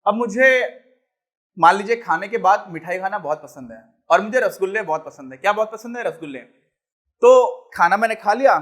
अब मुझे मान लीजिए खाने के बाद मिठाई खाना बहुत पसंद है और मुझे रसगुल्ले बहुत पसंद है। क्या बहुत पसंद है? रसगुल्ले। तो खाना मैंने खा लिया,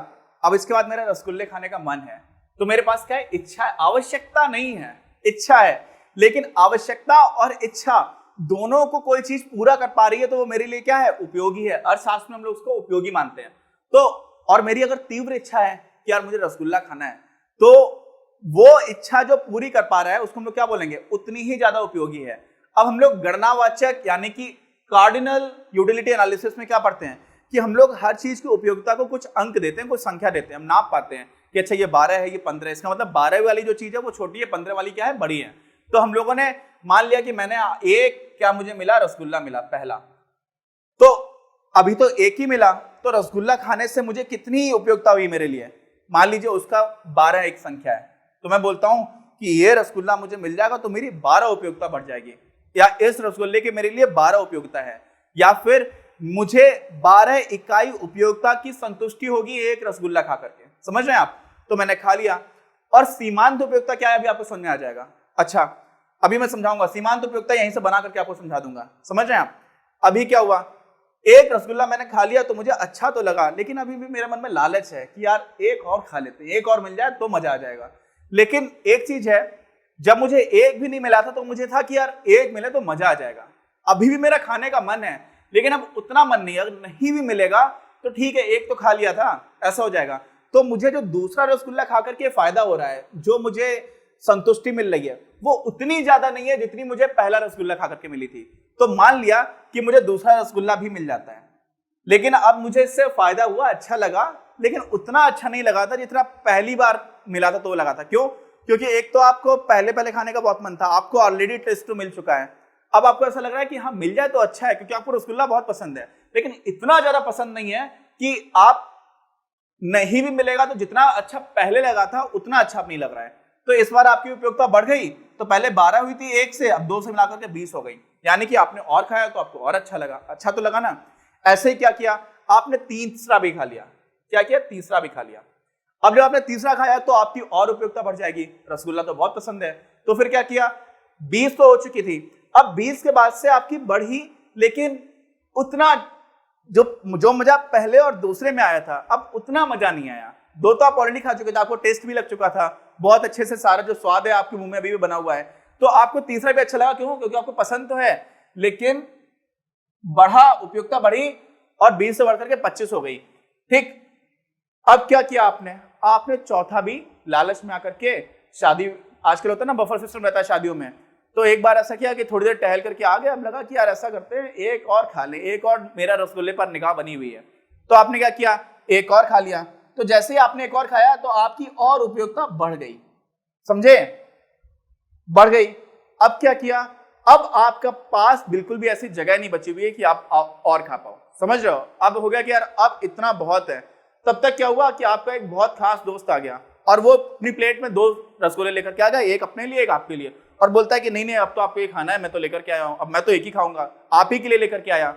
अब इसके बाद मेरा रसगुल्ले खाने का मन है, तो मेरे पास क्या है? इच्छा है। आवश्यकता नहीं है, इच्छा है। लेकिन आवश्यकता और इच्छा दोनों को कोई चीज पूरा कर पा रही है तो वो मेरे लिए क्या है? उपयोगी है। अर्थशास्त्र में हम लोग उसको उपयोगी मानते हैं। तो और मेरी अगर तीव्र इच्छा है कि यार मुझे रसगुल्ला खाना है, तो वो इच्छा जो पूरी कर पा रहा है उसको हम लोग क्या बोलेंगे? उतनी ही ज्यादा उपयोगी है। अब हम लोग गणनावाचक यानी कि कार्डिनल यूटिलिटी एनालिसिस में क्या पढ़ते हैं कि हम लोग हर चीज की उपयोगिता को कुछ अंक देते हैं, कुछ संख्या देते हैं, हम नाप पाते हैं कि अच्छा ये 12 है, ये 15 है। इसका मतलब 12 वाली जो चीज है वो छोटी है, 15 वाली क्या है? बड़ी है। तो हम लोगों ने मान लिया कि मैंने एक क्या मुझे मिला? रसगुल्ला मिला पहला। तो अभी तो एक ही मिला, तो रसगुल्ला खाने से मुझे कितनी उपयोगिता हुई मेरे लिए? मान लीजिए उसका 12 एक संख्या है, तो मैं बोलता हूं कि ये रसगुल्ला मुझे मिल जाएगा तो मेरी 12 उपयोगिता बढ़ जाएगी, या इस रसगुल्ले की मेरे लिए 12 उपयोगिता है, या फिर मुझे 12 इकाई उपयोगिता की संतुष्टि होगी एक रसगुल्ला खा करके। समझ रहे हैं आप? तो मैंने खा लिया। और सीमांत उपयोगिता क्या है अभी आपको समझ में आ जाएगा। अच्छा, अभी मैं समझाऊंगा। सीमांत उपयोगिता यहीं से बना करके आपको समझा दूंगा। समझ रहे हैं आप? अभी क्या हुआ? एक रसगुल्ला मैंने खा लिया तो मुझे अच्छा तो लगा, लेकिन अभी भी मेरे मन में लालच है कि यार एक और खा लेते हैं, एक और मिल जाए तो मजा आ जाएगा। लेकिन एक चीज है, जब मुझे एक भी नहीं मिला था तो मुझे था कि यार एक मिले तो मजा आ जाएगा। अभी भी मेरा खाने का मन है, लेकिन अब उतना मन नहीं है। अगर नहीं भी मिलेगा तो ठीक है, एक तो खा लिया था, ऐसा हो जाएगा। तो मुझे जो दूसरा रसगुल्ला खा करके फायदा हो रहा है, जो मुझे संतुष्टि मिल रही है, वो उतनी ज्यादा नहीं है जितनी मुझे पहला रसगुल्ला खा करके मिली थी। तो मान लिया कि मुझे दूसरा रसगुल्ला भी मिल जाता है, लेकिन अब मुझे इससे फायदा हुआ, अच्छा लगा, लेकिन उतना अच्छा नहीं लगा था जितना पहली बार मिला था तो लगा था। क्यों? क्योंकि एक तो आपको पहले खाने का बहुत मन था, आपको ऑलरेडी टेस्ट तो मिल चुका है। अब आपको ऐसा लग रहा है कि हाँ मिल जाए तो अच्छा है, क्योंकि आपको रसगुल्ला बहुत पसंद है, लेकिन इतना ज्यादा पसंद नहीं है कि आप नहीं भी मिलेगा तो जितना अच्छा पहले लगा था उतना अच्छा अब नहीं लग रहा है। तो इस बार आपकी उपयोगिता बढ़ गई। तो पहले 12 हुई थी एक से, अब 2 से मिलाकर के 20 हो गई। यानी कि आपने और खाया तो आपको और अच्छा लगा। अच्छा तो लगा ना? ऐसे ही क्या किया, आपने तीसरा भी खा लिया। क्या किया? तीसरा भी खा लिया। अब जब आपने तीसरा खाया तो आपकी और उपयोगिता बढ़ जाएगी। रसगुल्ला तो बहुत पसंद है, तो फिर क्या किया? 20 तो हो चुकी थी, अब 20 के बाद से आपकी बढ़ी, लेकिन उतना जो मजा पहले और दूसरे में आया था अब उतना मजा नहीं आया। 2 तो आप ऑलरेडी खा चुके थे, आपको टेस्ट भी लग चुका था बहुत अच्छे से, सारा जो स्वाद है आपके मुंह में अभी भी बना हुआ है। तो आपको तीसरा भी अच्छा लगा। क्यों? क्योंकि आपको पसंद तो है, लेकिन बढ़ा, उपयोगिता बढ़ी और 20 से बढ़कर के 25 हो गई। ठीक, अब क्या किया आपने चौथा भी लालच में आकर के, शादी आजकल होता है ना, बफर सिस्टम रहता है शादियों में, तो एक बार ऐसा किया कि थोड़ी देर टहल करके आ गए, अब लगा कि यार ऐसा करते हैं एक और खा ले, एक और, मेरा रसगुल्ले पर निगाह बनी हुई है। तो आपने क्या किया? एक और खा लिया। तो जैसे ही आपने एक और खाया तो आपकी और उपयोगिता बढ़ गई। समझे? बढ़ गई। अब क्या किया? अब आपका पास बिल्कुल भी ऐसी जगह नहीं बची हुई है कि आप और खा पाओ। समझ रहे हो? अब हो गया कि यार अब इतना बहुत है। तब तक क्या हुआ कि आपका एक बहुत खास दोस्त आ गया और वो अपनी प्लेट में 2 रसगुल्ले लेकर के आ गया, एक अपने लिए एक आपके लिए, और बोलता है कि नहीं अब तो आपको ये खाना है, मैं तो लेकर के आया हूं, अब मैं तो एक ही खाऊंगा, आप ही के लिए लेकर के आया।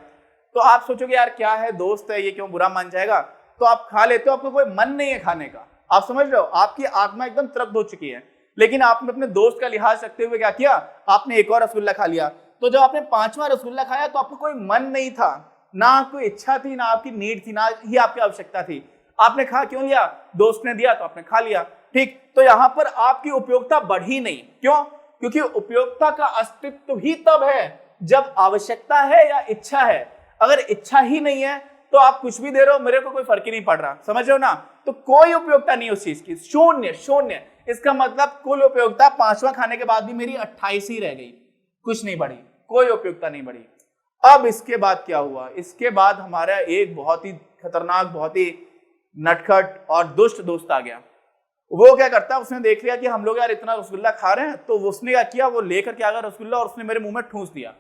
तो आप सोचोगे यार क्या है, दोस्त है, ये क्यों बुरा मान जाएगा, तो आप खा लेते हो। आपको कोई मन नहीं है खाने का, आप समझ रहे हो? आपकी आत्मा एकदम तृप्त हो चुकी है, लेकिन आपने अपने दोस्त का लिहाज रखते हुए क्या किया? आपने एक और रसगुल्ला खा लिया। तो जब आपने 5वां रसगुल्ला खाया तो आपको कोई मन नहीं था, ना कोई इच्छा थी, ना आपकी नीड थी, ना ही आपकी आवश्यकता थी। आपने खा क्यों लिया? दोस्त ने दिया तो आपने खा लिया। ठीक, तो यहां पर आपकी उपयोगिता बढ़ी नहीं। क्यों? क्योंकि उपयोगिता का अस्तित्व ही तब है जब आवश्यकता है या इच्छा है। अगर इच्छा ही नहीं है तो आप कुछ भी दे रहे हो, मेरे को कोई फर्क ही नहीं पड़ रहा। समझ रहे हो ना? तो कोई उपयोगिता नहीं उस चीज की, शून्य शून्य। इसका मतलब कुल उपयोगिता 5वां खाने के बाद भी मेरी 28 ही रह गई, कुछ नहीं बढ़ी, कोई उपयोगिता नहीं बढ़ी। अब इसके बाद क्या हुआ? इसके बाद हमारा एक बहुत ही खतरनाक, बहुत ही नटखट और दुष्ट दोस्त आ गया। वो क्या करता है, उसने देख लिया कि हम लोग यार इतना रसगुल्ला खा रहे हैं, तो उसने क्या किया, वो लेकर के आ गया रसगुल्ला और उसने मेरे मुंह में ठूस दिया,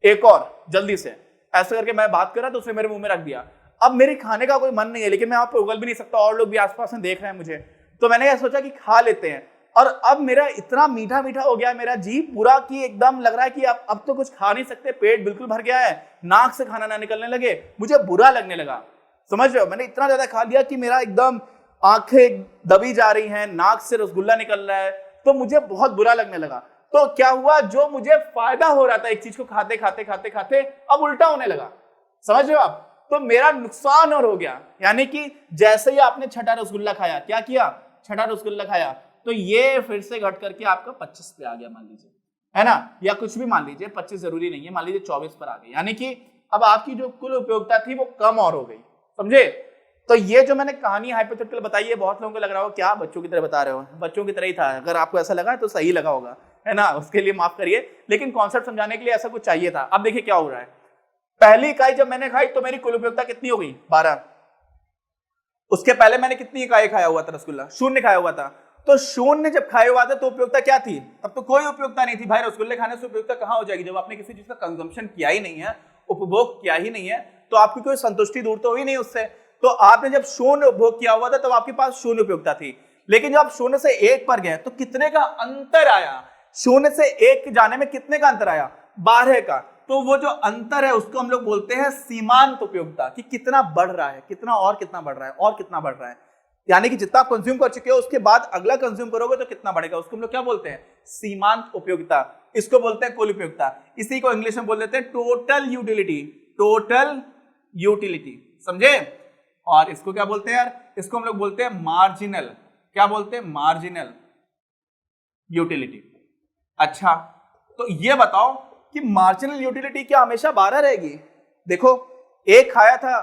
एक और जल्दी से। ऐसा करके मैं बात कर रहा तो उसने मेरे मुंह में रख दिया। अब मेरे खाने का कोई मन नहीं है, लेकिन मैं वहां पर उगल भी नहीं सकता, और लोग भी आसपास में देख रहे हैं मुझे, तो मैंने यह सोचा कि खा लेते हैं। और अब मेरा इतना मीठा मीठा हो गया मेरा जी पूरा, कि एकदम लग रहा है कि अब तो कुछ खा नहीं सकते, पेट बिल्कुल भर गया है, नाक से खाना ना निकलने लगे, मुझे बुरा लगने लगा। समझ रहे हो? मैंने इतना ज्यादा खा लिया कि मेरा एकदम आंखें दबी जा रही हैं, नाक से रसगुल्ला निकल रहा है, तो मुझे बहुत बुरा लगने लगा। तो क्या हुआ, जो मुझे फायदा हो रहा था एक चीज को खाते खाते खाते खाते, अब उल्टा होने लगा। समझ रहे हो आप? तो मेरा नुकसान और हो गया। यानी कि जैसे ही आपने छठा रसगुल्ला खाया, क्या किया, छठा रसगुल्ला खाया, तो ये फिर से घट करके आपका 25 पे आ गया मान लीजिए, है ना, या कुछ भी मान लीजिए, 25 जरूरी नहीं है, मान लीजिए 24 पर आ गई। यानी कि अब आपकी जो कुल उपयोगिता थी वो कम और हो गई। समझे? तो ये जो मैंने कहानी हाइपोथेटिकल बताई है, बहुत लोगों को लग रहा हो क्या बच्चों की तरह बता रहे हो, बच्चों की तरह ही था। अगर आपको ऐसा लगा तो सही लगा होगा, है ना, उसके लिए माफ करिए, लेकिन कॉन्सेप्ट समझाने के लिए ऐसा कुछ चाहिए था। अब देखिए क्या हो रहा है, पहली इकाई जब मैंने खाई तो मेरी कुल उपयोगिता कितनी हो गई, 12। उसके पहले मैंने कितनी इकाई खाया हुआ था रसगुल्ला, 0 खाया हुआ था। तो 0 जब खाया हुआ था तो उपयोगिता क्या थी, तब तो कोई उपयोगिता नहीं थी भाई। रसगुल्ले खाने से उपयोगिता कहां हो जाएगी, जब आपने किसी चीज का कंजम्पशन किया ही नहीं है, उपभोग किया ही नहीं है, तो आपकी कोई संतुष्टि दूर तो हुई नहीं उससे। तो आपने जब 0 उपभोग किया हुआ था तब आपके पास 0 उपयोगिता थी। लेकिन जब आप 0 से 1 पर गए तो कितने का अंतर आया, 0 से 1 जाने में कितने का अंतर आया, 12 का। तो वो जो अंतर है उसको हम लोग बोलते हैं सीमांत उपयोगिता, कि कितना बढ़ रहा है, कितना और कितना बढ़ रहा है और कितना बढ़ रहा है। यानी कि जितना आप कंज्यूम कर चुके हो उसके बाद अगला कंज्यूम करोगे तो कितना बढ़ेगा, उसको हम लोग क्या बोलते हैं, सीमांत उपयोगिता। इसको बोलते हैं कुल उपयोगिता। इसी को इंग्लिश में बोल देते हैं टोटल यूटिलिटी, टोटल यूटिलिटी। समझे? और इसको क्या बोलते हैं यार, इसको हम लोग बोलते हैं मार्जिनल, क्या बोलते हैं, मार्जिनल यूटिलिटी। अच्छा, तो ये बताओ कि मार्जिनल यूटिलिटी क्या हमेशा 12 रहेगी? देखो, एक खाया था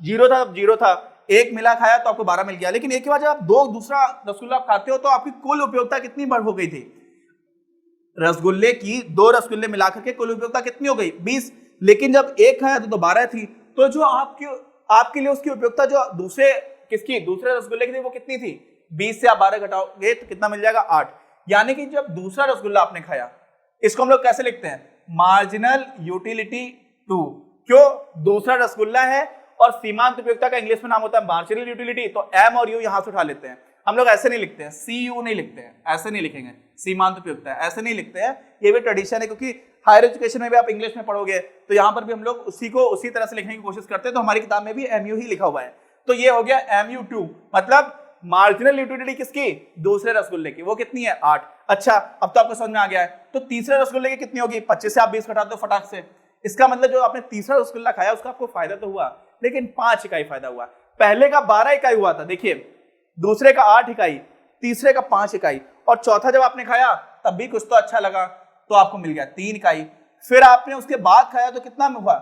0 था, अब 0 था, एक मिला खाया तो आपको 12 मिल गया। लेकिन एक के बाद जब आप दूसरा रसगुल्ला आप खाते हो तो आपकी कुल उपयोगिता कितनी बढ़ हो गई थी, रसगुल्ले की 2 रसगुल्ले मिलाकर के कुल उपयोगिता कितनी हो गई, 20। लेकिन जब एक खाया तो 12 थी। तो जो आपके लिए उसकी उपयोगिता जो दूसरे रसगुल्ले की थी वो कितनी थी, 20 से आप 12 घटाओगे तो कितना मिल जाएगा, 8। यानी कि जब दूसरा रसगुल्ला आपने खाया, इसको हम लोग कैसे लिखते हैं, मार्जिनल यूटिलिटी 2। क्यों, दूसरा रसगुल्ला है और सीमांत उपयोगिता का इंग्लिश में नाम होता है मार्जिनल यूटिलिटी। तो एम और यू यहां से उठा लेते हैं। हम लोग ऐसे नहीं लिखते हैं, सी यू नहीं लिखते हैं, ऐसे नहीं लिखेंगे, सीमांत उपयोगिता ऐसे नहीं लिखते हैं। ये भी ट्रेडिशन है, क्योंकि हायर एजुकेशन में भी आप इंग्लिश में पढ़ोगे तो यहाँ पर भी हम लोग उसी तरह से लिखने की कोशिश करते हैं। तो हमारी किताब में भी एमयू ही लिखा हुआ है। तो ये हो गया MU2, मतलब मार्जिनल यूटिलिटी किसकी, दूसरे रसगुल्ले की, वो कितनी है, 8। अच्छा, अब तो आपको समझ में आ गया है। तो तीसरे रसगुल्ले की कितनी होगी, 25 से आप 20 घटा दो फटाक से। इसका मतलब जो आपने तीसरा रसगुल्ला खाया उसका आपको फायदा तो हुआ, लेकिन 5 इकाई फायदा हुआ। पहले का 12 इकाई हुआ था, देखिए, दूसरे का 8 इकाई, तीसरे का 5 इकाई, और चौथा जब आपने खाया तब भी कुछ तो अच्छा लगा तो आपको मिल गया 3 इकाई। फिर आपने उसके बाद खाया तो कितना हुआ,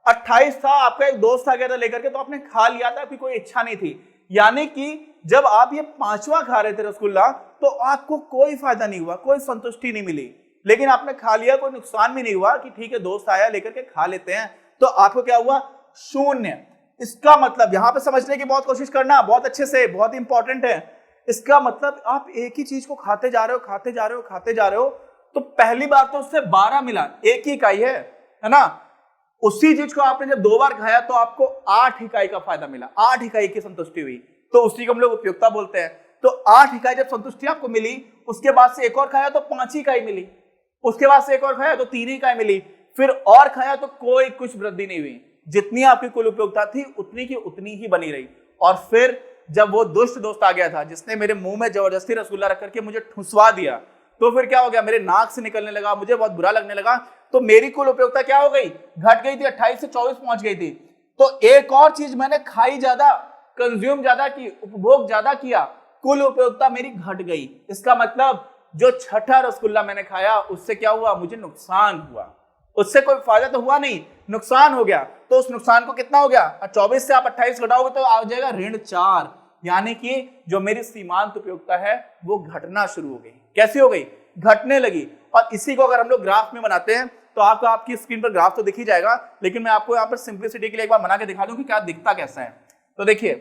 28 था। आपका एक दोस्त आ गया था लेकर के, तो आपने खा लिया था, आपकी कोई इच्छा नहीं थी। यानी कि जब आप ये 5वां खा रहे थे रसगुल्ला तो आपको कोई फायदा नहीं हुआ, कोई संतुष्टि नहीं मिली, लेकिन आपने खा लिया, कोई नुकसान भी नहीं हुआ कि ठीक है दोस्त आया लेकर के खा लेते हैं, तो आपको क्या हुआ, 0। इसका मतलब यहां पे समझने की बहुत कोशिश करना, बहुत अच्छे से, बहुत इंपॉर्टेंट है। इसका मतलब आप एक ही चीज को खाते जा रहे हो, खाते जा रहे हो, खाते जा रहे हो, तो पहली बार तो उससे 12 मिला, एक ही इकाई है ना। उसी चीज को आपने जब 2 बार खाया तो आपको 8 इकाई का फायदा मिला, 8 इकाई की संतुष्टि हुई, तो उसी को हम लोग उपयोगिता बोलते हैं। तो 8 इकाई जब संतुष्टि आपको मिली, उसके बाद से एक और खाया तो 5 इकाई मिली, उसके बाद से एक और खाया तो 3 इकाई मिली, फिर और खाया तो कोई कुछ वृद्धि नहीं हुई, जितनी आपकी कुल उपयोगिता थी उतनी की उतनी ही बनी रही। और फिर जब वो दुष्ट दोस्त आ गया था जिसने मेरे मुंह में जबरदस्ती रसगुल्ला रख करके मुझे ठुसवा दिया, तो फिर क्या हो गया, मेरे नाक से निकलने लगा, मुझे बहुत बुरा लगने लगा। तो मेरी कुल उपयोगिता क्या हो गई, घट गई थी, 28 से 24 पहुंच गई थी। तो एक और चीज मैंने खाई ज्यादा, कंज्यूम ज्यादा की, उपभोग ज्यादा किया, कुल उपयोगिता मेरी घट गई। इसका मतलब जो छठा रसगुल्ला मैंने खाया उससे क्या हुआ, मुझे नुकसान हुआ, उससे कोई फायदा तो हुआ नहीं, नुकसान हो गया। तो उस नुकसान को कितना हो गया, 24 से आप 28 घटाओगे तो आ जाएगा ऋण 4। यानी कि जो मेरी सीमांत उपयोगिता है वो घटना शुरू हो गई। कैसी हो गई, घटने लगी। और इसी को अगर हम लोग ग्राफ में बनाते हैं तो आपकी स्क्रीन पर ग्राफ तो दिख ही जाएगा, लेकिन मैं आपको यहाँ पर सिंप्लिसिटी के लिए एक बार बना के दिखा दूं कि क्या दिखता कैसा है। तो देखिए,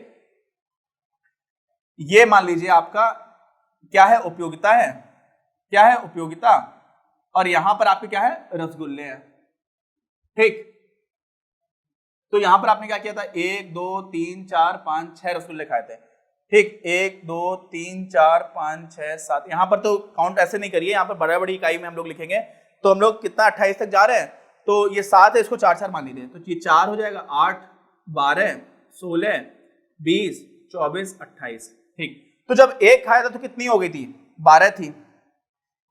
ये मान लीजिए आपका क्या है, उपयोगिता है, क्या है, उपयोगिता, और यहां पर आपके क्या है, रसगुल्ले हैं, ठीक। तो यहां पर आपने क्या किया था, 1 2 3 4 5 6 रसगुल्ले खाए थे, ठीक। 1 2 3 4 5 6 7, यहां पर तो काउंट ऐसे नहीं करिए, यहां पर बड़ा बड़ी इकाई में हम लोग लिखेंगे। तो हम लोग कितना 28 तक जा रहे हैं, तो ये 7 है, इसको 4 4 मान लीजिए, तो ये 4 हो जाएगा, 8 12 16 20 24 28, ठीक। तो जब 1 खाया था तो कितनी हो गई थी, 12 थी।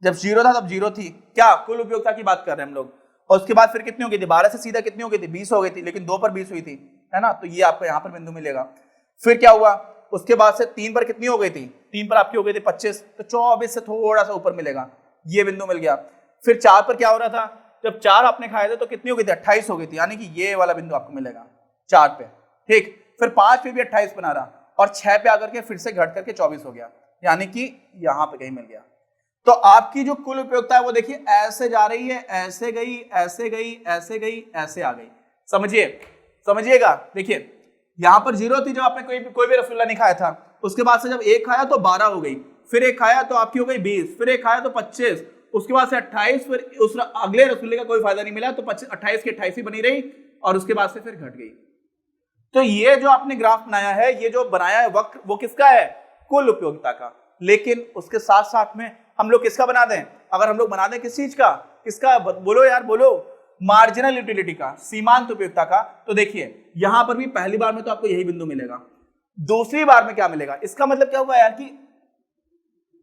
जब 0 था तब 0 थी, क्या कुल उपयोगिता की बात कर रहे हैं हम लोग। और उसके बाद फिर कितनी हो गई थी, 12 से सीधा कितनी हो गई थी, 20 हो गई थी, लेकिन 2 पर 20 हुई थी, है ना, तो ये आपको यहाँ पर बिंदु मिलेगा। फिर क्या हुआ, उसके बाद से 3 पर कितनी हो गई थी, 3 पर आपकी हो गई थी 25, तो 24 से थोड़ा सा ऊपर मिलेगा, ये बिंदु मिल गया। फिर 4 पर क्या हो रहा था, जब 4 आपने खाए थे तो कितनी हो गई थी, 28 हो गई थी, यानी कि ये वाला बिंदु आपको मिलेगा 4 पे, ठीक। फिर 5 पे भी 28 बना रहा, और 6 पे आकर के फिर से घट करके 24 हो गया, यानी कि यहाँ पे कहीं मिल गया। तो आपकी जो कुल उपयोगिता है वो देखिए ऐसे जा रही है, ऐसे गई, ऐसे गई, ऐसे गई, ऐसे आ गई, समझिए, समझिएगा। देखिए यहाँ पर 0 थी जब आपने कोई भी रसगुल्ला नहीं खाया था, उसके बाद से जब एक खाया तो 12 हो गई, फिर एक खाया तो आपकी हो गई 20, फिर एक खाया तो 25, उसके बाद से 28, फिर उस अगले रसगुल्ले का कोई फायदा नहीं मिला तो 28 की 28 ही बनी रही, और उसके बाद से फिर घट गई। तो ये जो आपने ग्राफ बनाया है, ये जो बनाया है वक्र, वो किसका है, कुल उपयोगिता का। लेकिन उसके साथ साथ में हम लोग किसका बना दें, अगर हम लोग बना दें किस चीज का, किसका, बोलो यार बोलो, मार्जिनल यूटिलिटी का, सीमांत उपयोगिता का। तो देखिए यहां पर भी पहली बार में तो आपको यही बिंदु मिलेगा, दूसरी बार में क्या मिलेगा, इसका मतलब क्या हुआ यार कि,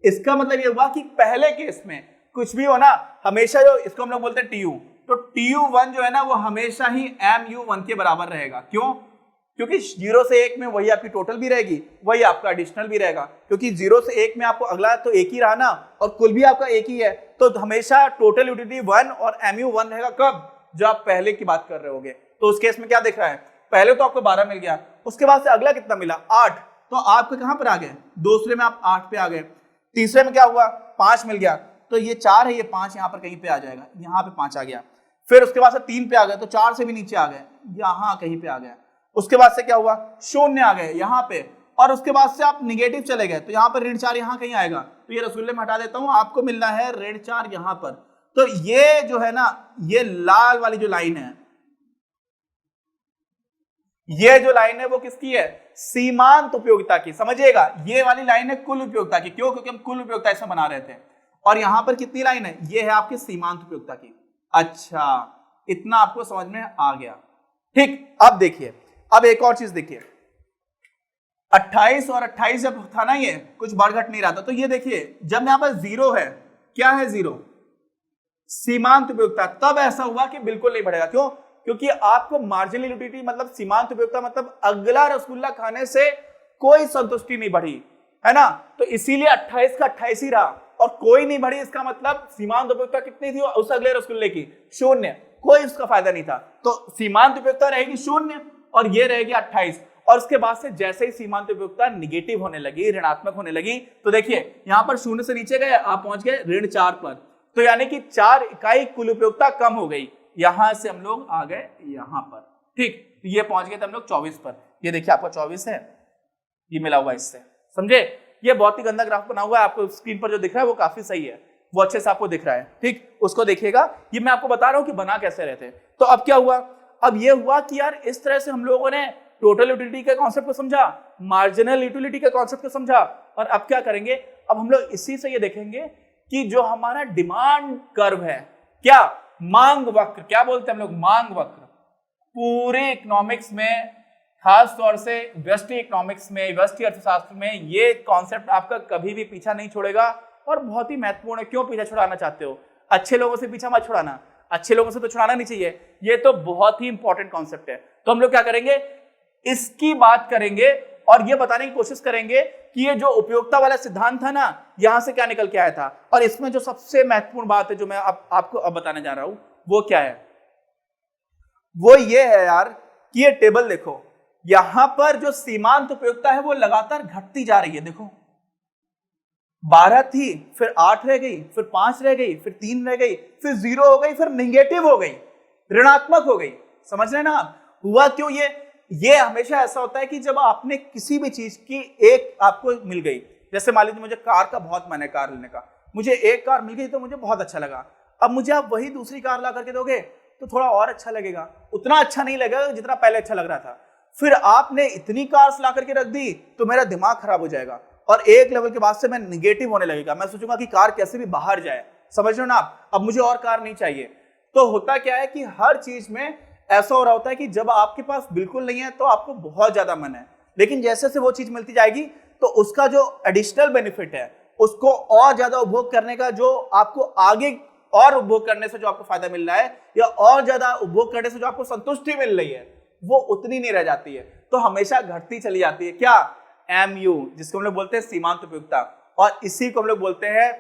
इसका मतलब ये हुआ कि पहले केस में कुछ भी हो ना, हमेशा जो इसको हम लोग बोलते हैं टीयू, तो TU1 जो है ना वो हमेशा ही MU1 के बराबर रहेगा। क्यों, क्योंकि 0 से 1 में वही आपकी टोटल भी रहेगी, वही आपका एडिशनल भी रहेगा, क्योंकि 0 से 1 में आपको अगला तो एक ही रहा ना, और कुल भी आपका एक ही है, तो हमेशा टोटल यूटिलिटी 1 और MU1 रहेगा। कब, जब आप पहले की बात कर रहे होगे। तो उस केस में क्या दिख रहा है, पहले तो आपको 12 मिल गया, उसके बाद से अगला कितना मिला, 8, तो आपके कहां पर आ गए, दूसरे में आप 8 पे आ गए, तीसरे में क्या हुआ, 5 मिल गया, तो ये 4 है, ये 5 यहाँ पर कहीं पे आ जाएगा, यहाँ पे 5 आ गया। फिर उसके बाद से 3 पे आ गए, तो 4 से भी नीचे आ गए, यहाँ कहीं पे आ गया। उसके बाद से क्या हुआ, 0 आ गए यहाँ पे, और उसके बाद से आप निगेटिव चले गए, तो यहाँ पर ऋण 4 यहाँ कहीं आएगा, तो ये रसगुल्ले में हटा देता हूं, आपको मिलना है ऋण 4 यहाँ पर। तो ये जो है ना, ये लाल वाली जो लाइन है, ये जो लाइन है वो किसकी है, सीमांत उपयोगिता की, समझिएगा। ये वाली लाइन है कुल उपयोगिता की, क्यों, क्योंकि हम कुल उपयोगिता इसमें बना रहे थे। और यहां पर कितनी लाइन है, ये है आपकी सीमांत उपयोगिता की। अच्छा, इतना आपको समझ में आ गया, ठीक। अब देखिए, अब एक और चीज देखिए, 28 और 28 जब था ना, ये कुछ बढ़ घट नहीं रहा था, तो ये देखिए जब यहां पर 0 है, क्या है 0, सीमांत उपयोगिता, तब ऐसा हुआ कि बिल्कुल नहीं बढ़ेगा। क्यों, क्योंकि आपको मार्जिनल यूटिलिटी मतलब सीमांत उपयोगिता मतलब अगला रसगुल्ला खाने से कोई संतुष्टि नहीं बढ़ी, है ना, तो इसीलिए 28 का 28 ही रहा, और कोई नहीं बढ़ी, इसका मतलब सीमांत उपयोगिता कितनी थी उस अगले रसगुल्ले की, 0, कोई उसका फायदा नहीं था। तो सीमांत उपयोगिता रहेगी 0 और ये रहेगी 28, और उसके बाद से जैसे ही सीमांत उपयोगिता निगेटिव होने लगी, ऋणात्मक होने लगी, तो देखिए यहां पर 0 से नीचे गए, आप पहुंच गए ऋण 4 पर, तो यानी कि 4 इकाई कुल उपयोगिता कम हो गई। यहां से हम लोग आ गए यहां पर, ठीक, ये पहुंच गए थे हम लोग 24 पर। ये देखिए आपका 24 है, ये मिला हुआ इससे, समझे। ये बहुत ही गंदा ग्राफ बना हुआ है, आपको स्क्रीन पर जो दिख रहा है वो काफी सही है, वो अच्छे से आपको दिख रहा है, ठीक, उसको देखिएगा। ये मैं आपको बता रहा हूं कि बना कैसे रहे थे। तो अब क्या हुआ, अब ये हुआ कि यार इस तरह से हम लोगों ने टोटल यूटिलिटी के कॉन्सेप्ट को समझा, मार्जिनल यूटिलिटी के कॉन्सेप्ट को समझा, और अब क्या करेंगे, अब हम लोग इसी से ये देखेंगे कि जो हमारा डिमांड कर्व है, क्या, मांग वक्र, क्या बोलते हैं हम लोग, मांग वक्र, पूरे इकोनॉमिक्स में, खास तौर से व्यष्टि इकोनॉमिक्स में, व्यष्टि अर्थशास्त्र में, ये कॉन्सेप्ट आपका कभी भी पीछा नहीं छोड़ेगा, और बहुत ही महत्वपूर्ण है। क्यों पीछा छुड़ाना चाहते हो, अच्छे लोगों से पीछा मत छुड़ाना, अच्छे लोगों से तो छुड़ाना नहीं चाहिए, ये तो बहुत ही इंपॉर्टेंट कॉन्सेप्ट है। तो हम लोग क्या करेंगे, इसकी बात करेंगे और ये बताने की कोशिश करेंगे कि ये जो उपयोगिता वाला सिद्धांत था ना, यहां से क्या निकल के आया था, और इसमें जो सबसे महत्वपूर्ण बात है जो मैं आपको अब बताने जा रहा हूं, वो क्या है, वो ये है यार कि ये टेबल देखो, यहां पर जो सीमांत उपयोगिता है वो लगातार घटती जा रही है। देखो 12 थी, फिर 8 रह गई, फिर 5 रह गई, फिर 3 रह गई, फिर 0 हो गई, फिर निगेटिव हो गई, ऋणात्मक हो गई। समझ रहे ना आप, हुआ क्यों ये हमेशा ऐसा होता है कि जब आपने किसी भी चीज की एक आपको मिल गई, जैसे मान लीजिए मुझे कार का बहुत मन है, कार लेने का, मुझे एक कार मिल गई तो मुझे बहुत अच्छा लगा, अब मुझे आप वही दूसरी कार ला करके दोगे तो थोड़ा और अच्छा लगेगा, उतना अच्छा नहीं लगेगा जितना पहले अच्छा लग रहा था। फिर आपने इतनी कार्स ला करके रख दी तो मेरा दिमाग खराब हो जाएगा, और एक लेवल के बाद से मैं निगेटिव होने लगेगा, मैं सोचूंगा कि कार कैसे भी बाहर जाए, समझ रहे हो ना आप, अब मुझे और कार नहीं चाहिए। तो होता क्या है कि हर चीज में ऐसा हो रहा होता है कि जब आपके पास बिल्कुल नहीं है तो आपको बहुत ज्यादा मन है, लेकिन जैसे जैसे वो चीज मिलती जाएगी तो उसका जो एडिशनल बेनिफिट है, उसको और ज्यादा उपभोग करने का जो आपको आगे और उपभोग करने से जो आपको फायदा मिल रहा है या और ज्यादा उपभोग करने से जो आपको संतुष्टि मिल रही है वो उतनी नहीं रह जाती है, तो हमेशा घटती चली जाती है। क्या? MU, जिसको हम लोग बोलते हैं सीमांत उपयोगिता, और इसी को हम लोग बोलते हैं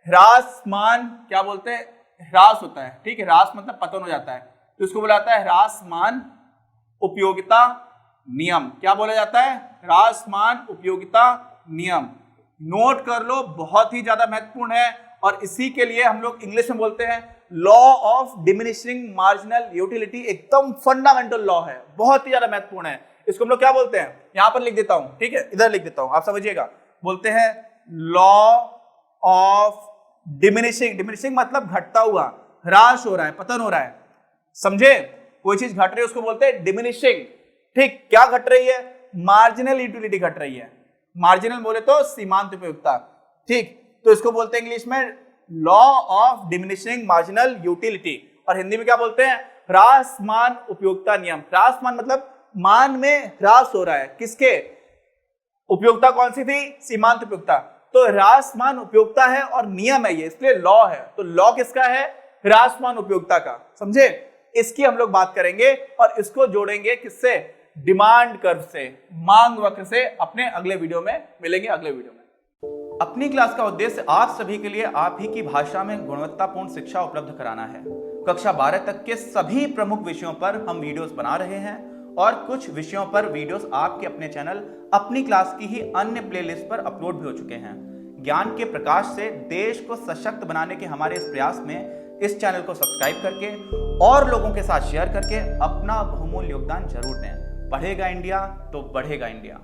ह्रासमान। क्या बोलते हैं? ह्रास होता है, ठीक है, ह्रास मतलब पतन हो जाता है, तो इसको बोला जाता है ह्रासमान उपयोगिता नियम। क्या बोला जाता है? ह्रासमान उपयोगिता नियम। नोट कर लो, बहुत ही ज्यादा महत्वपूर्ण है, और इसी के लिए हम लोग इंग्लिश में बोलते हैं law of diminishing marginal utility. एकदम फंडामेंटल लॉ है, बहुत ही ज्यादा महत्वपूर्ण है। इसको हम लोग क्या बोलते हैं? यहां पर लिख देता हूं, ठीक है, इधर लिख देता हूं, आप समझिएगा। बोलते हैं लॉ ऑफ डिमिनिशिंग। डिमिनिशिंग मतलब घटता हुआ, ह्रास हो रहा है, पतन हो रहा है, समझे? कोई चीज घट रही है उसको बोलते हैं डिमिनिशिंग। ठीक, क्या घट रही है? मार्जिनल यूटिलिटी घट रही है। मार्जिनल बोले तो सीमांत उपयोगिता, ठीक, तो इसको बोलते हैं इंग्लिश में law of diminishing marginal utility, और हिंदी में क्या बोलते हैं? ह्रासमान उपयोगिता नियम। ह्रासमान मतलब मान में ह्रास हो रहा है, किसके? उपयोगिता कौन सी थी? सीमांत उपयोगिता। तो ह्रासमान उपयोगिता है और नियम है ये, इसलिए लॉ है। तो लॉ किसका है? ह्रासमान उपयोगिता का, समझे? इसकी हम लोग बात करेंगे और इसको जोड़ेंगे किससे? डिमांड कर्व से, मांग वक्र से। अपने अगले वीडियो में मिलेंगे, अगले वीडियो में। अपनी क्लास का उद्देश्य आप सभी के लिए आप ही की भाषा में गुणवत्तापूर्ण शिक्षा उपलब्ध कराना है। कक्षा 12 तक के सभी प्रमुख विषयों पर हम वीडियोस बना रहे हैं, और कुछ विषयों पर वीडियोस आपके अपने चैनल अपनी क्लास की ही अन्य प्लेलिस्ट पर अपलोड भी हो चुके हैं। ज्ञान के प्रकाश से देश को सशक्त बनाने के हमारे इस प्रयास में इस चैनल को सब्सक्राइब करके और लोगों के साथ शेयर करके अपना बहुमूल्य योगदान जरूर दें। पढ़ेगा इंडिया तो बढ़ेगा इंडिया।